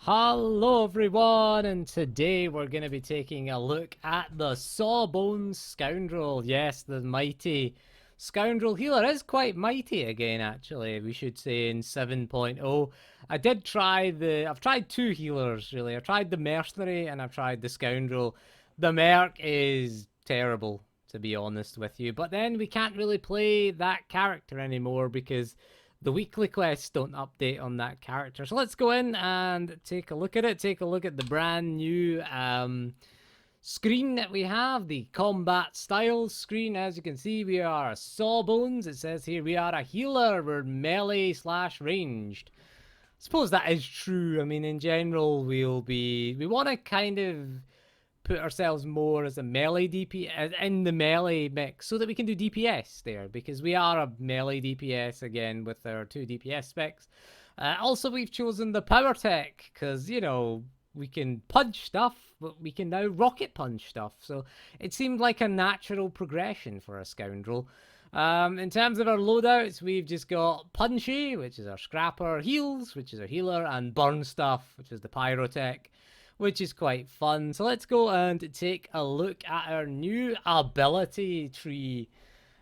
Hello everyone, and today we're going to be taking a look at the Sawbones Scoundrel. Yes, the mighty Scoundrel healer is quite mighty again, actually, we should say, in 7.0. I've tried two healers, really. I've tried the Mercenary and I've tried the Scoundrel. The Merc is terrible, to be honest with you, but then we can't really play that character anymore because the weekly quests don't update on that character. So let's go in and take a look at it. Take a look at the brand new screen that we have, the combat styles screen. As you can see, we are a Sawbones. It says here we are a healer. We're melee / ranged. I suppose that is true. I mean, in general, we want to kind of put ourselves more as a melee DPS in the melee mix so that we can do DPS there, because we are a melee DPS again with our 2 DPS specs. Also, we've chosen the power tech because, you know, we can punch stuff, but we can now rocket punch stuff. So it seemed like a natural progression for a Scoundrel. In terms of our loadouts, we've just got Punchy, which is our scrapper, Heals, which is our healer, and Burn Stuff, which is the pyrotech, which is quite fun. So let's go and take a look at our new ability tree,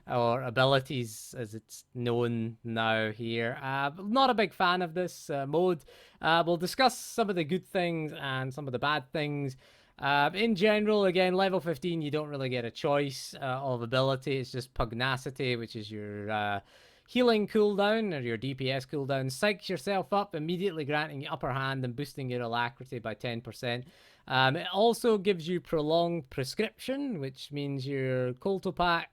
or abilities as it's known now here. Not a big fan of this mode. We'll discuss some of the good things and some of the bad things. In general, again, level 15, you don't really get a choice of ability. It's just Pugnacity, which is your healing cooldown, or your DPS cooldown. Psych yourself up, immediately granting you upper hand and boosting your alacrity by 10%. It also gives you prolonged prescription, which means your Coltopack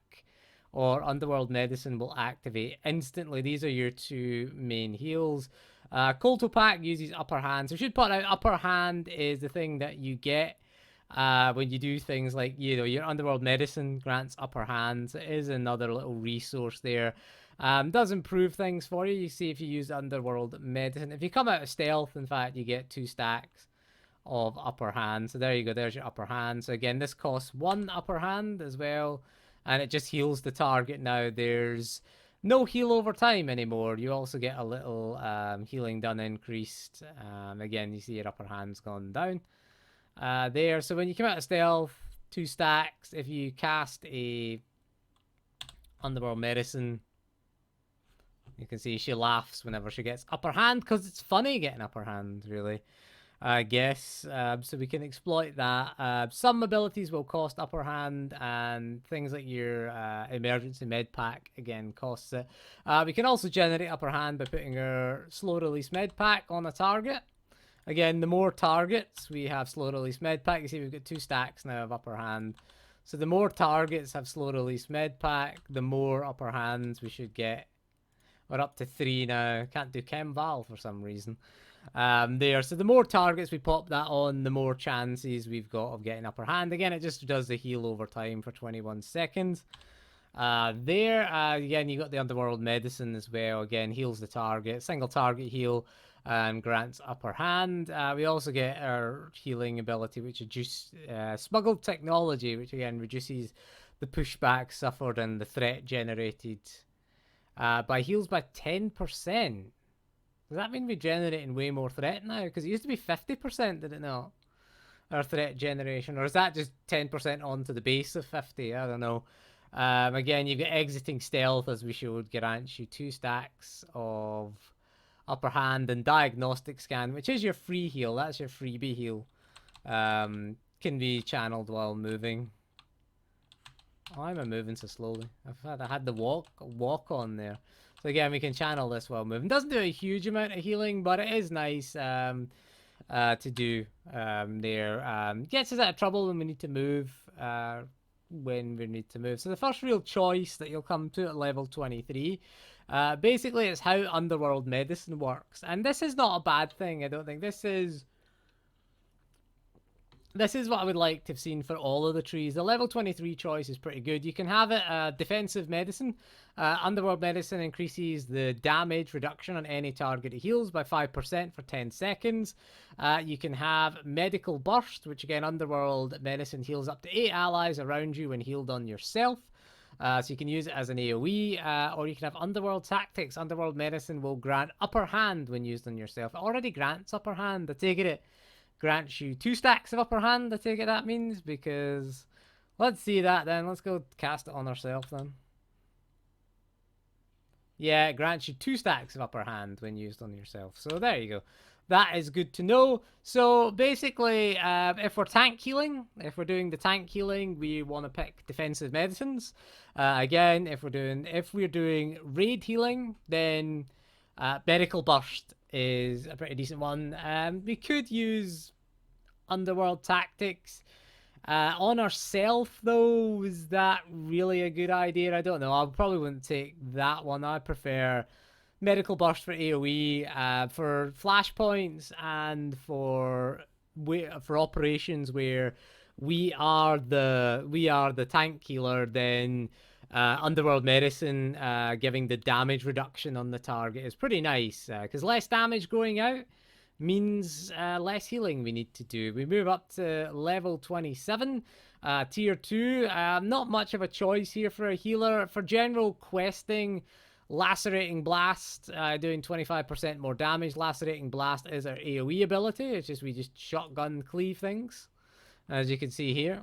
or Underworld Medicine will activate instantly. These are your two main heals. Coltopack uses upper hand. So I should point out, upper hand is the thing that you get when you do things like, you know, your Underworld Medicine grants upper hand. So it is another little resource there. Does improve things for you. You see, if you use Underworld Medicine, if you come out of stealth, in fact, you get 2 stacks of upper hand. So there you go, there's your upper hand. So again, this costs 1 upper hand as well, and it just heals the target. Now there's no heal over time anymore. You also get a little healing done increased. Again, you see your upper hand's gone down there. So when you come out of stealth, 2 stacks. If you cast a Underworld Medicine, you can see she laughs whenever she gets upper hand, because it's funny getting upper hand, really, I guess. So we can exploit that. Some abilities will cost upper hand, and things like your emergency med pack, again, costs it. We can also generate upper hand by putting our slow release med pack on a target. Again, the more targets we have slow release med pack, you see we've got 2 stacks now of upper hand. So the more targets have slow release med pack, the more upper hands we should get. We're up to 3 now. Can't do Chem Val for some reason. There. So the more targets we pop that on, the more chances we've got of getting upper hand. Again, it just does the heal over time for 21 seconds. Again, you got the Underworld Medicine as well. Again, heals the target. Single target heal and grants upper hand. We also get our healing ability, which is Smuggled Technology, which again reduces the pushback suffered and the threat generated by heals by 10%. Does that mean we're generating way more threat now? Because it used to be 50%, did it not? Our threat generation. Or is that just 10% onto the base of 50? I don't know. Again, you've got Exiting Stealth, as we showed, grants you 2 stacks of upper hand, and Diagnostic Scan, which is your free heal. That's your freebie heal. Can be channeled while moving. Why am I moving so slowly? I had the walk on there. So again, we can channel this while moving. Doesn't do a huge amount of healing, but it is nice to do there. Gets us out of trouble when we need to move. So the first real choice that you'll come to at level 23, basically, it's how Underworld Medicine works. And this is not a bad thing, I don't think. This is what I would like to have seen for all of the trees. The level 23 choice is pretty good. You can have it Defensive Medicine. Underworld Medicine increases the damage reduction on any target it heals by 5% for 10 seconds. You can have Medical Burst, which again, Underworld Medicine heals up to 8 allies around you when healed on yourself. So you can use it as an AoE, or you can have Underworld Tactics. Underworld Medicine will grant upper hand when used on yourself. It already grants upper hand. I take it grants you 2 stacks of upper hand. I take it that means, because let's see that then. Let's go cast it on ourselves then. Yeah, it grants you 2 stacks of upper hand when used on yourself. So there you go. That is good to know. So basically, if we're tank healing, if we're doing the tank healing, we want to pick defensive medicines. Again, if we're doing raid healing, then medical burst is a pretty decent one. We could use underworld tactics. On ourself, though, is that really a good idea? I don't know. I probably wouldn't take that one. I prefer medical burst for AoE, for flashpoints, and for operations where we are the tank healer. Then underworld medicine, giving the damage reduction on the target, is pretty nice, because less damage going out means less healing we need to do. We move up to level 27, tier 2. Not much of a choice here for a healer. For general questing, Lacerating Blast, doing 25% more damage. Lacerating Blast is our AoE ability. It's just we just shotgun cleave things, as you can see here.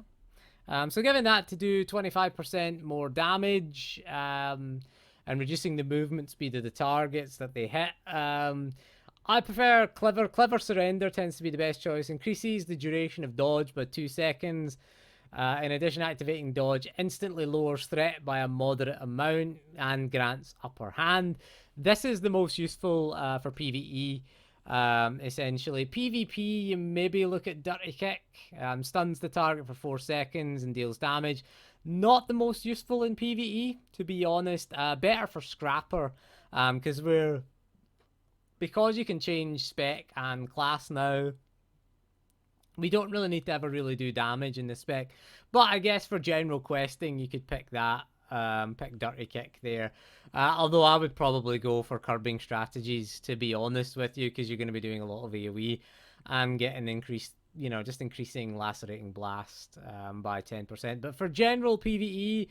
So giving that to do 25% more damage, and reducing the movement speed of the targets that they hit. I prefer Clever. Clever Surrender tends to be the best choice. Increases the duration of dodge by 2 seconds. In addition, activating dodge instantly lowers threat by a moderate amount and grants upper hand. This is the most useful for PvE, essentially. PvP, you maybe look at Dirty Kick. Stuns the target for 4 seconds and deals damage. Not the most useful in PvE, to be honest. Better for Scrapper, because you can change spec and class now, we don't really need to ever really do damage in the spec. But I guess for general questing, you could pick that. Pick Dirty Kick there. Although I would probably go for curbing strategies, to be honest with you, because you're going to be doing a lot of AoE and getting increased, just increasing Lacerating Blast by 10%. But for general PvE,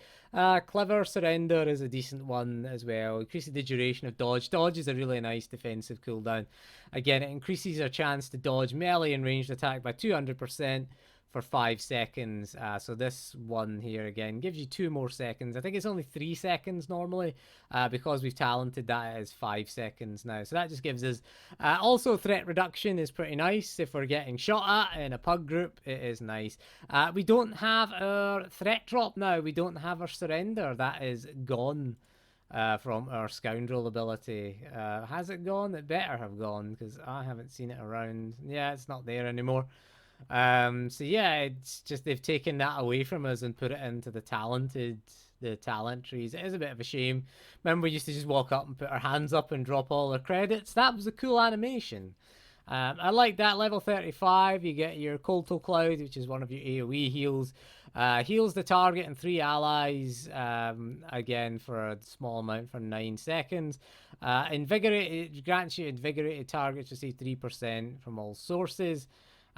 Clever Surrender is a decent one as well. Increases the duration of dodge. Dodge is a really nice defensive cooldown. Again, it increases our chance to dodge melee and ranged attack by 200% for 5 seconds. So this one here, again, gives you 2 more seconds. I think it's only 3 seconds normally. Because we've talented that, it is 5 seconds now. So that just gives us... also, threat reduction is pretty nice. If we're getting shot at in a pug group, it is nice. We don't have our threat drop now. We don't have our surrender. That is gone from our Scoundrel ability. Has it gone? It better have gone, because I haven't seen it around. Yeah, it's not there anymore. So yeah, it's just they've taken that away from us and put it into the talent trees. It is a bit of a shame. Remember, we used to just walk up and put our hands up and drop all our credits. That was a cool animation. I like that. Level 35, you get your Colto Cloud, which is one of your AoE heals. Heals the target and 3 allies, again for a small amount for 9 seconds. It grants you invigorated targets, receive 3% from all sources.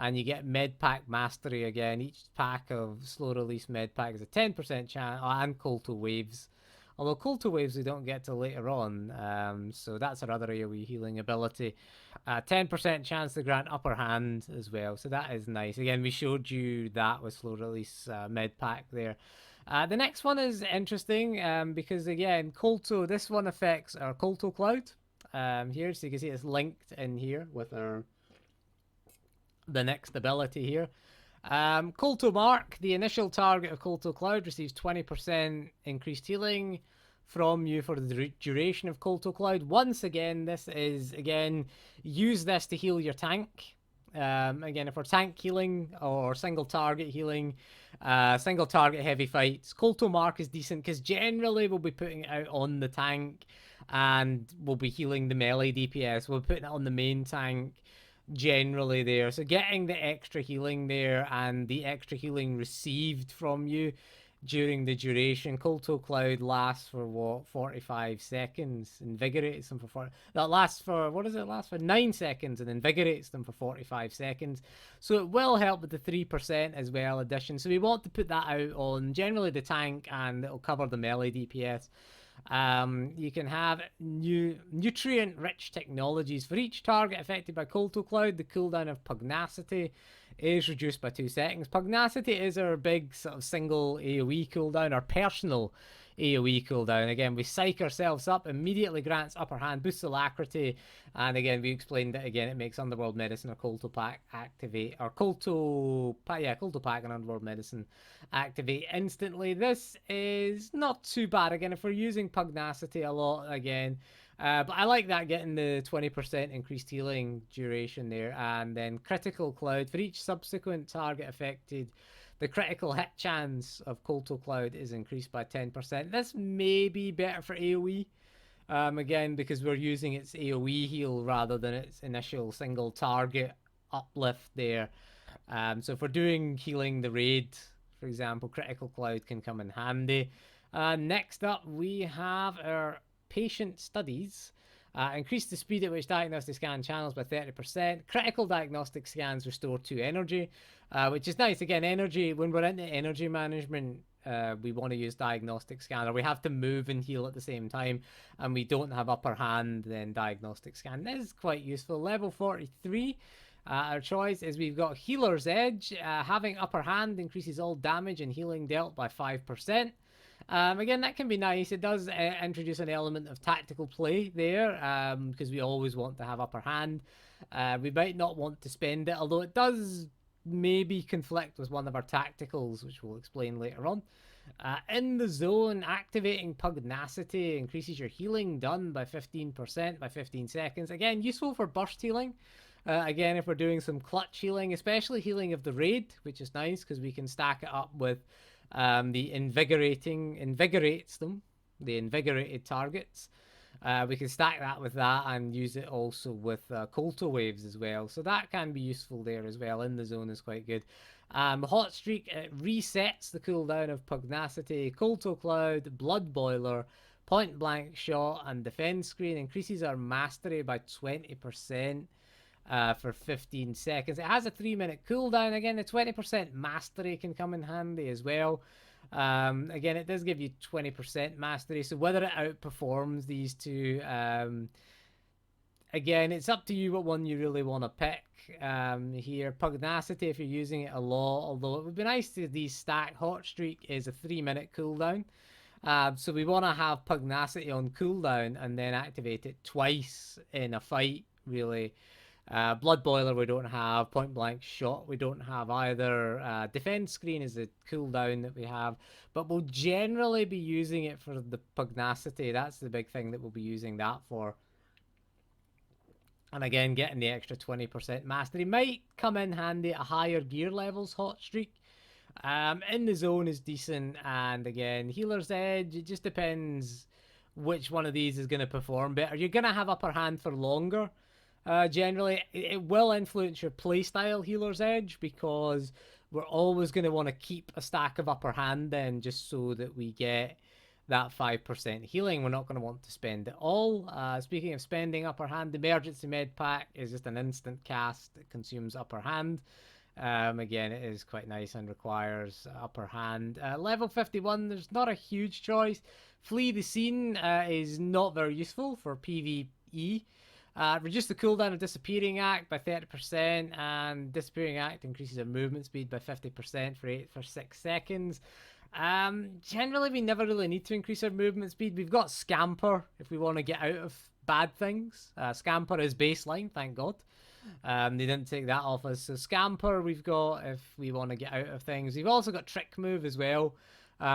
And you get Medpack Mastery again. Each pack of slow release Medpack is a 10% chance, and Colto Waves. Although Colto Waves we don't get till later on, so that's our other AoE healing ability. 10% chance to grant upper hand as well, so that is nice. Again, we showed you that with slow release Medpack there. The next one is interesting, because again, Colto, this one affects our Colto Cloud here, so you can see it's linked in here with the next ability here. Colto Mark, the initial target of Colto Cloud, receives 20% increased healing from you for the duration of Colto Cloud. Once again, use this to heal your tank. Again, if we're tank healing or single target healing, single target heavy fights, Colto Mark is decent, because generally we'll be putting it out on the tank and we'll be healing the melee DPS. We'll be putting it on the main tank generally there. So getting the extra healing there and the extra healing received from you during the duration. Kolto Cloud lasts for what, 45 seconds, invigorates them for 40. That lasts for, what does it last for? 9 seconds and invigorates them for 45 seconds. So it will help with the 3% as well addition. So we want to put that out on generally the tank, and it'll cover the melee DPS. You can have nutrient-rich technologies. For each target affected by Kolto Cloud, the cooldown of Pugnacity is reduced by 2 seconds. Pugnacity is our big sort of single AoE cooldown, our personal AoE cooldown. Again, we psych ourselves up, immediately grants upper hand, boosts alacrity, and again, we explained that again, it makes Underworld Medicine or Kolto Pack activate, or Kolto Pack and Underworld Medicine activate instantly. This is not too bad. Again, if we're using Pugnacity a lot, again, but I like that, getting the 20% increased healing duration there. And then Critical Cloud. For each subsequent target affected, the critical hit chance of Kolto Cloud is increased by 10%. This may be better for AoE. Again, because we're using its AoE heal rather than its initial single target uplift there. So if we're doing healing the raid, for example, Critical Cloud can come in handy. Next up, we have our patient studies. Increase the speed at which diagnostic scan channels by 30%. Critical diagnostic scans restore 2 energy, which is nice. Again, energy, when we're into energy management, we want to use diagnostic scan, or we have to move and heal at the same time, and we don't have upper hand, then diagnostic scan is quite useful. Level 43. Our choice is we've got Healer's Edge. Having upper hand increases all damage and healing dealt by 5%. Again, that can be nice. It does introduce an element of tactical play there, because we always want to have upper hand. We might not want to spend it, although it does maybe conflict with one of our tacticals, which we'll explain later on. In the zone, activating Pugnacity increases your healing done by 15% by 15 seconds. Again, useful for burst healing. Again, if we're doing some clutch healing, especially healing of the raid, which is nice because we can stack it up with the invigorates them, the invigorated targets. We can stack that with that and use it also with Kolto waves as well. So that can be useful there as well. In the zone is quite good. Hot Streak, it resets the cooldown of Pugnacity. Kolto Cloud, Blood Boiler, Point Blank Shot, and Defense Screen increases our mastery by 20%. For 15 seconds. It has a 3-minute cooldown. Again, the 20% mastery can come in handy as well. Again, it does give you 20% mastery, so whether it outperforms these two, again, it's up to you what one you really want to pick. Here, Pugnacity, if you're using it a lot, although it would be nice to de-stack. Hot Streak is a 3-minute cooldown. So we want to have Pugnacity on cooldown and then activate it twice in a fight, really. Blood Boiler we don't have, Point Blank Shot we don't have either. Defense Screen is the cooldown that we have, but we'll generally be using it for the Pugnacity. That's the big thing that we'll be using that for. And again, getting the extra 20% mastery might come in handy at higher gear levels. Hot Streak in the zone is decent, and again, Healer's Edge, it just depends which one of these is going to perform better. You're going to have upper hand for longer. Generally, it will influence your playstyle, Healer's Edge, because we're always going to want to keep a stack of upper hand then, just so that we get that 5% healing. We're not going to want to spend it all. Speaking of spending upper hand, the Emergency Med Pack is just an instant cast that consumes upper hand. Again, it is quite nice and requires upper hand. Level 51, there's not a huge choice. Flee the Scene is not very useful for PvE. Reduce the cooldown of Disappearing Act by 30%, and Disappearing Act increases our movement speed by 50% for 6 seconds. Generally, we never really need to increase our movement speed. We've got Scamper if we want to get out of bad things. Scamper is baseline, thank God. They didn't take that off us. So Scamper we've got if we want to get out of things. We've also got Trick Move as well.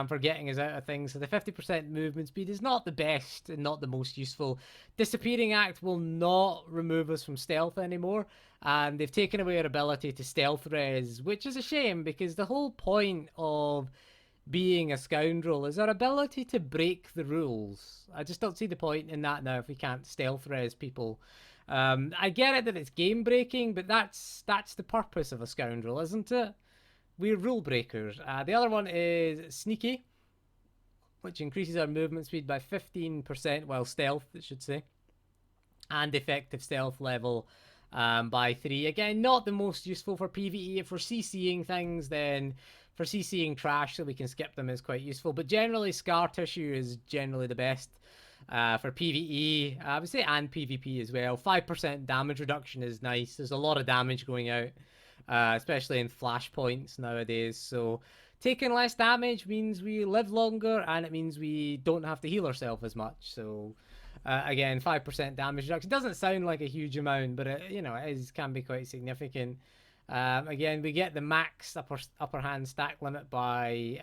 For getting us out of things. So the 50% movement speed is not the best and not the most useful. Disappearing Act will not remove us from stealth anymore, and they've taken away our ability to stealth res, which is a shame because the whole point of being a scoundrel is our ability to break the rules. I just don't see the point in that now if we can't stealth res people. I get it that it's game breaking, but that's the purpose of a scoundrel, isn't it? we're rule breakers. The other one is Sneaky, which increases our movement speed by 15%, while stealth, it should say, and effective stealth level by 3. Again, not the most useful for PvE. If we're CCing things, then for CCing trash so we can skip them is quite useful. But generally, Scar Tissue is generally the best for PvE, I would say, and PvP as well. 5% damage reduction is nice. There's a lot of damage going out, especially in flashpoints nowadays. So taking less damage means we live longer, and it means we don't have to heal ourselves as much. So again, 5% damage reduction doesn't sound like a huge amount, but it, you know, it can be quite significant. Again, we get the max upper hand stack limit by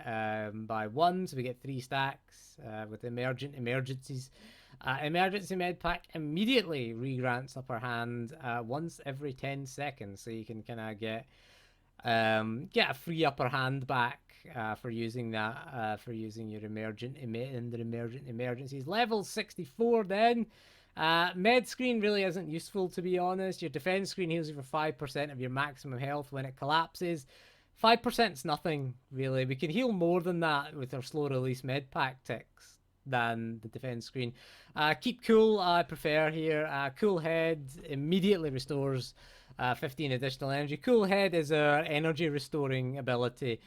1, so we get 3 stacks with emergencies. Emergency med pack immediately regrants upper hand once every 10 seconds, so you can kind of get a free upper hand back for using that for your emergent emergencies. Level 64 then. Med screen really isn't useful, to be honest. Your defense screen heals you for 5% of your maximum health when it collapses. 5% is nothing, really. We can heal more than that with our slow release med pack ticks than the defense screen. Keep cool, I prefer here. Cool head immediately restores 15 additional energy. Cool head is our energy restoring ability.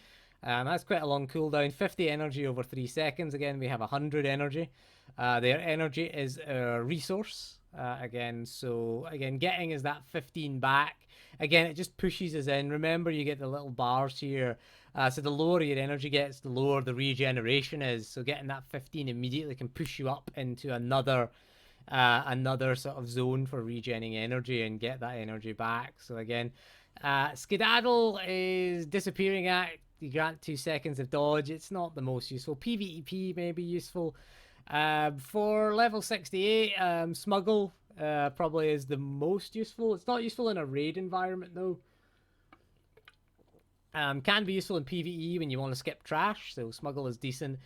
That's quite a long cooldown. 50 energy over 3 seconds. Again, we have 100 energy. Their energy is a resource. Again, getting is that 15 back. Again, it just pushes us in. Remember, you get the little bars here. So the lower your energy gets, the lower the regeneration is. So getting that 15 immediately can push you up into another sort of zone for regenerating energy and get that energy back. So again, Skedaddle is disappearing act. You grant 2 seconds of dodge. It's not the most useful. PvEP may be useful. For level 68, Smuggle probably is the most useful. It's not useful in a raid environment though. Can be useful in PvE when you want to skip trash, so Smuggle is decent.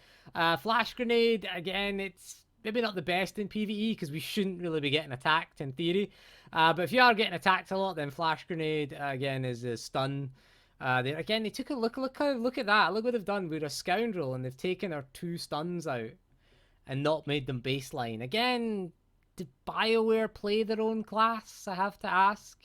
Flash Grenade, again, it's maybe not the best in PvE because we shouldn't really be getting attacked in theory. But if you are getting attacked a lot, then Flash Grenade, again, is a stun. There again, they took a look at that. Look what they've done. We're a Scoundrel, and they've taken our 2 stuns out and not made them baseline. Again, did BioWare play their own class? I have to ask.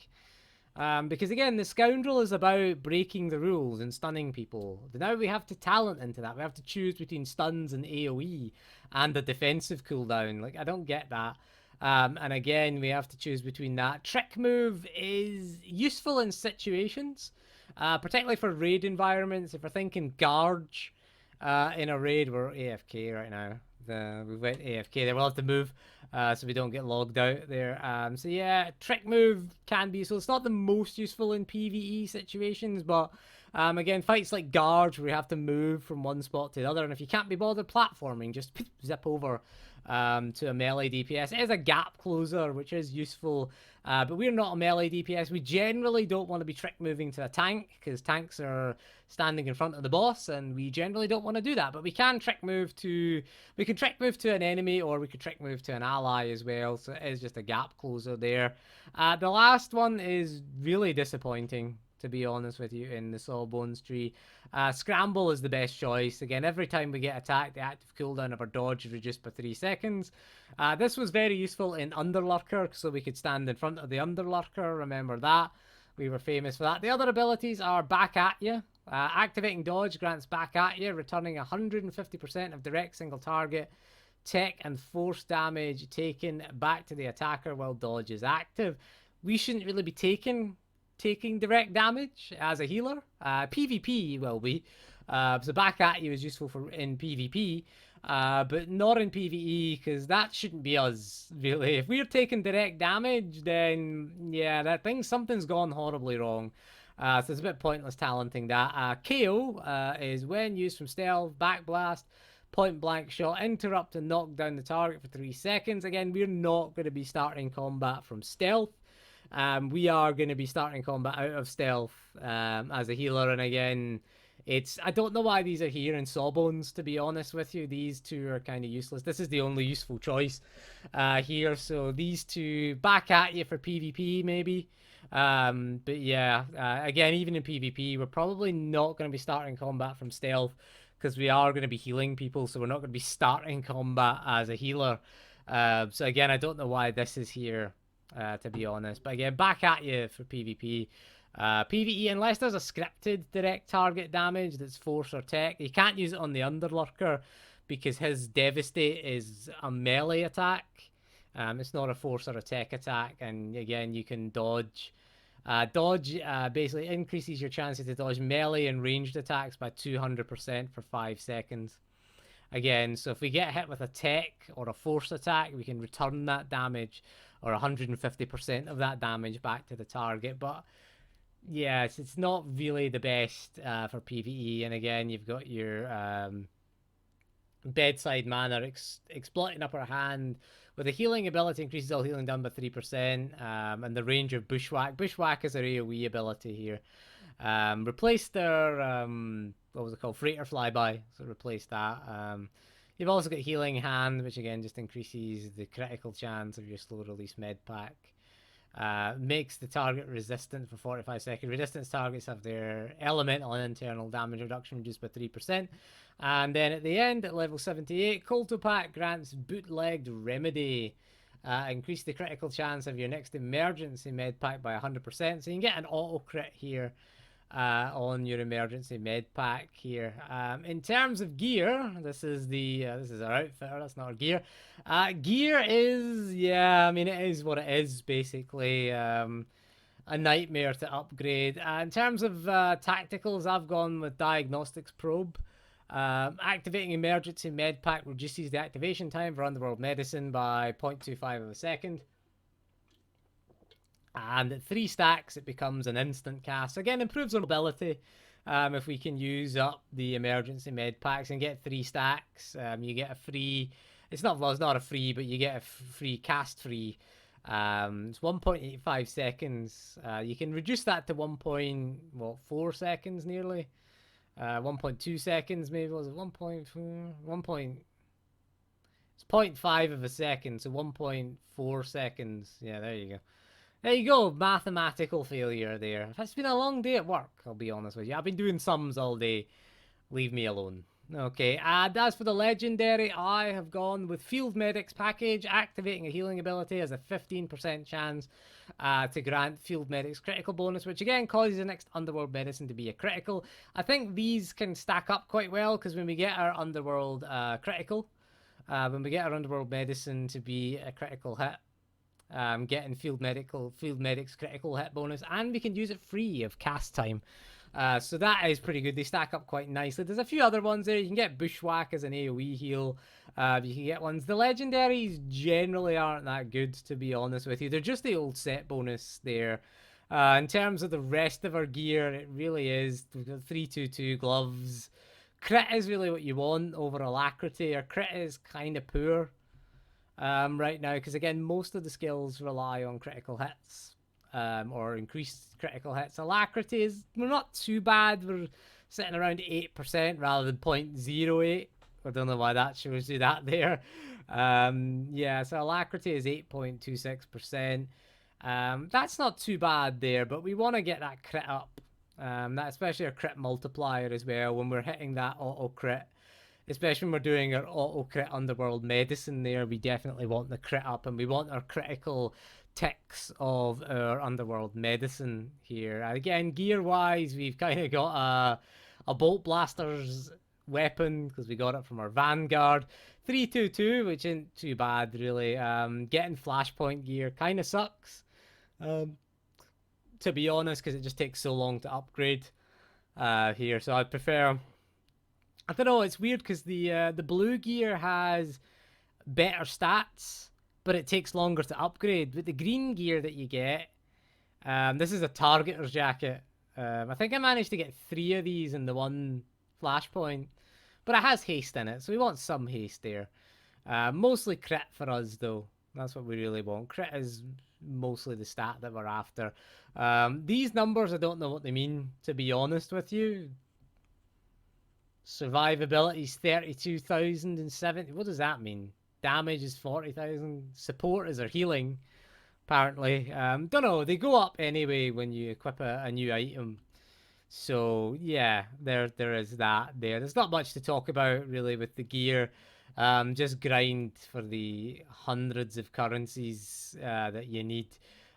Because again, the Scoundrel is about breaking the rules and stunning people. Now we have to talent into that. We have to choose between stuns and AoE and the defensive cooldown. Like, I don't get that. And again, we have to choose between that. Trick Move is useful in situations. Particularly for raid environments. If we're thinking Garge in a raid, we're AFK right now. We went AFK there. We'll have to move so we don't get logged out there. So yeah, Trick Move can be useful. It's not the most useful in PvE situations, but again, fights like Garge where we have to move from one spot to the other, and if you can't be bothered platforming, just zip over to a melee DPS. It is a gap closer, which is useful, but we're not a melee DPS. We generally don't want to be trick moving to a tank because tanks are standing in front of the boss, and we generally don't want to do that. But we can trick move to an enemy, or we could trick move to an ally as well. So it is just a gap closer there. The last one is really disappointing, to be honest with you, in the Sawbones tree. Scramble is the best choice. Again, every time we get attacked, the active cooldown of our dodge is reduced by 3 seconds. This was very useful in Underlurker, so we could stand in front of the Underlurker. Remember that. We were famous for that. The other abilities are Back At You. Activating dodge grants Back At You, returning 150% of direct single target, tech, and force damage taken back to the attacker while dodge is active. We shouldn't really be taking direct damage as a healer. PvP will be. So Back At You is useful in PvP, but not in PvE, because that shouldn't be us, really. If we're taking direct damage, then yeah, something's gone horribly wrong. So it's a bit pointless talenting that. KO is when used from stealth, backblast, point blank shot, interrupt and knock down the target for 3 seconds. Again, we're not going to be starting combat from stealth. We are going to be starting combat out of stealth as a healer, and again, I don't know why these are here in Sawbones, to be honest with you. These two are kind of useless. This is the only useful choice here, so these two. Back At You for PvP, maybe. But yeah, again, even in PvP, we're probably not going to be starting combat from stealth because we are going to be healing people, so we're not going to be starting combat as a healer. So again, I don't know why this is here, to be honest. But again, back at you for PvP. PvE, unless there's a scripted direct target damage that's force or tech, you can't use it on the Underlurker because his Devastate is a melee attack. It's not a force or a tech attack, and again, you can dodge. Dodge basically increases your chances to dodge melee and ranged attacks by 200% for 5 seconds. Again, so if we get hit with a tech or a force attack, we can return that damage or 150% of that damage back to the target. But yes, it's not really the best for PvE. And again, you've got your bedside manner exploiting upper hand with a healing ability, increases all healing done by 3%, and the range of bushwhack. Bushwhack is a AoE ability here. Replaced their what was it called, freighter flyby, so replace that. You've also got healing hand, which again just increases the critical chance of your slow release med pack. Makes the target resistant for 45 seconds. Resistance targets have their elemental and internal damage reduction reduced by 3%. And then at the end, at level 78, Cultopack grants Bootlegged Remedy. Increase the critical chance of your next emergency med pack by 100%. So you can get an auto crit here on your emergency med pack here. In terms of gear, this is our outfitter. That's not our gear. Gear is, yeah, I mean, it is what it is basically. A nightmare to upgrade. In terms of tacticals, I've gone with Diagnostics Probe. Activating emergency med pack reduces the activation time for Underworld Medicine by 0.25 of a second. And at 3 stacks, it becomes an instant cast. Again, improves our mobility. If we can use up the emergency med packs and get 3 stacks, you get a free. It's not a free, but you get a free cast free. It's 1.85 seconds. You can reduce that to 1.4 seconds nearly. 1.2 seconds maybe. Was it 1.4? 1. It's 0.5 of a second, so 1.4 seconds. Yeah, there you go. There you go, mathematical failure there. It's been a long day at work, I'll be honest with you. I've been doing sums all day. Leave me alone. Okay, and as for the legendary, I have gone with Field Medic's package. Activating a healing ability has a 15% chance to grant Field Medic's critical bonus, which again causes the next Underworld Medicine to be a critical. I think these can stack up quite well, because when we get our Underworld critical, when we get our Underworld Medicine to be a critical hit, getting Field Medic's critical hit bonus, and we can use it free of cast time. So that is pretty good. They stack up quite nicely. There's a few other ones there. You can get Bushwhack as an AoE heal. You can get ones. The legendaries generally aren't that good, to be honest with you. They're just the old set bonus there. In terms of the rest of our gear, it really is. We've got 322 gloves. Crit is really what you want over Alacrity. Our crit is kind of poor right now, because again, most of the skills rely on critical hits. Or increased critical hits. Alacrity we're not too bad. We're sitting around 8% rather than 0.08. I don't know why that shows you that there. Yeah, so Alacrity is 8.26%. That's not too bad there, but we want to get that crit up. That especially our crit multiplier as well when we're hitting that auto crit. Especially when we're doing our auto crit Underworld Medicine there, we definitely want the crit up, and we want our critical ticks of our Underworld Medicine here. Again, gear-wise, we've kind of got a Bolt Blaster's weapon, because we got it from our Vanguard. 322, which isn't too bad, really. Getting Flashpoint gear kind of sucks, to be honest, because it just takes so long to upgrade here. So I'd prefer... I don't know, it's weird, because the blue gear has better stats, but it takes longer to upgrade. With the green gear that you get, this is a Targeter's jacket. I think I managed to get 3 of these in the one Flashpoint, but it has haste in it, so we want some haste there. Mostly crit for us, though. That's what we really want. Crit is mostly the stat that we're after. These numbers, I don't know what they mean, to be honest with you. Survivability is 32,070. What does that mean? Damage is 40,000. Support is our healing. apparently. Don't know, they go up anyway when you equip a new item. So yeah, there is that there. There's not much to talk about really with the gear. Just grind for the hundreds of currencies that you need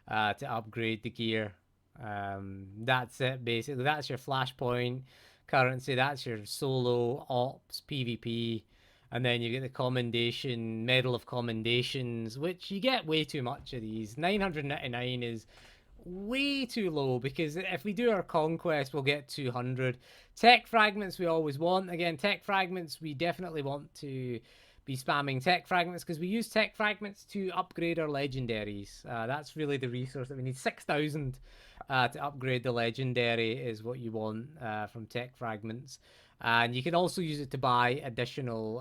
to upgrade the gear. That's it basically. That's your flashpoint currency. That's your solo ops PvP. And then you get the commendation, Medal of Commendations, which you get way too much of these. 999 is way too low because if we do our conquest, we'll get 200. Tech fragments we always want. Again, tech fragments, we definitely want to be spamming tech fragments because we use tech fragments to upgrade our legendaries. That's really the resource that we need. 6,000 to upgrade the legendary is what you want from tech fragments. And you can also use it to buy additional,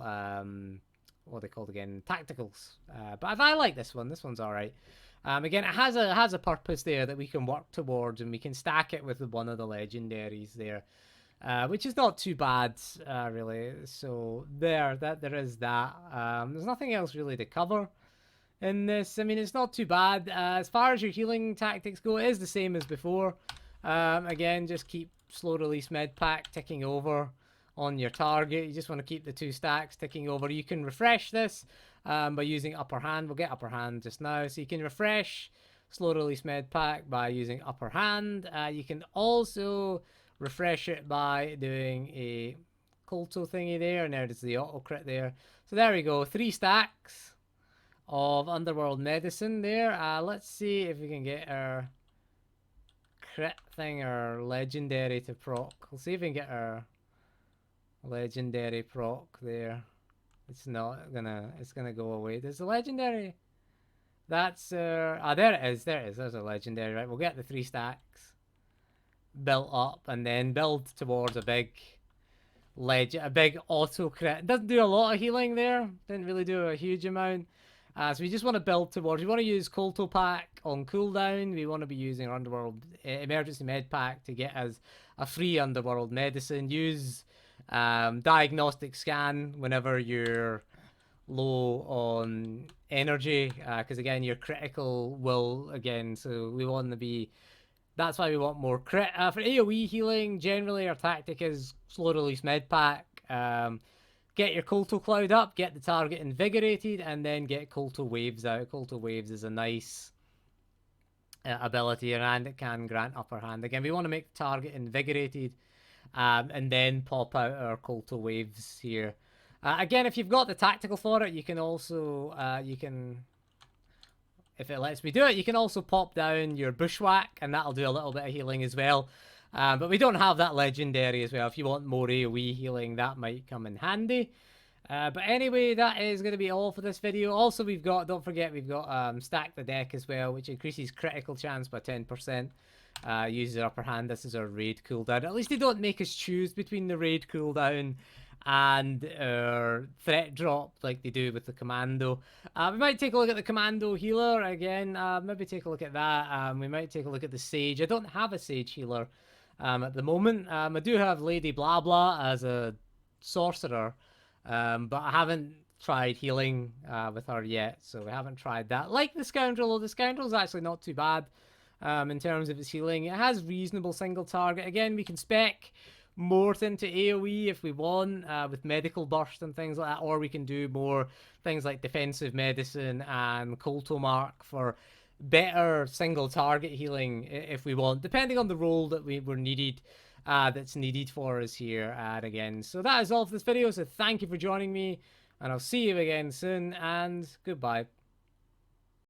what are they called again? Tacticals. But I like this one. This one's all right. Again, it has a purpose there that we can work towards, and we can stack it with one of the legendaries there, which is not too bad, really. So there is that. There's nothing else really to cover in this. I mean, it's not too bad. As far as your healing tactics go, it is the same as before. Again, just keep slow release med pack ticking over on your target. You just want to keep the 2 stacks ticking over. You can refresh this by using upper hand. We'll get upper hand just now. So you can refresh slow release med pack by using upper hand. You can also refresh it by doing a Colto thingy there, and there's the auto crit there. So there we go, 3 stacks of Underworld Medicine there. Let's see if we can get our crit thing or legendary to proc. We'll see if we can get our legendary proc there. It's not gonna, it's gonna go away. There's a legendary. That's there it is, there's a legendary. Right, we'll get the 3 stacks built up and then build towards a big a big auto crit. It doesn't do a lot of healing there, didn't really do a huge amount. So we just want to build towards, we want to use Colto pack on cooldown. We want to be using our Underworld emergency med pack to get us a free Underworld medicine. Use diagnostic scan whenever you're low on energy, because again your critical will again, so we want to be, that's why we want more crit. For AoE healing, generally our tactic is slow release med pack. Get your Colto Cloud up, get the target invigorated, and then get Colto Waves out. Colto Waves is a nice ability, and it can grant upper hand. Again, we want to make the target invigorated, and then pop out our Colto Waves here. Again, if you've got the tactical for it, you can also, if it lets me do it, you can also pop down your Bushwhack, and that'll do a little bit of healing as well. But we don't have that legendary as well. If you want more AoE healing, that might come in handy. But anyway, that is going to be all for this video. Also, we've got, don't forget, we've got Stack the Deck as well, which increases critical chance by 10%. Uses upper hand. This is our raid cooldown. At least they don't make us choose between the raid cooldown and our threat drop like they do with the commando. We might take a look at the commando healer again. Maybe take a look at that. We might take a look at the sage. I don't have a sage healer at the moment. I do have Lady Blah Blah as a sorcerer, but I haven't tried healing with her yet, so we haven't tried that. Like the Scoundrel, the Scoundrel's actually not too bad in terms of its healing. It has reasonable single target. Again, we can spec more into AoE if we want, with medical burst and things like that, or we can do more things like defensive medicine and Colto Mark for better single target healing if we want, depending on the role that we're needed, that's needed for us here. And again, so that is all for this video, so thank you for joining me, and I'll see you again soon, and goodbye.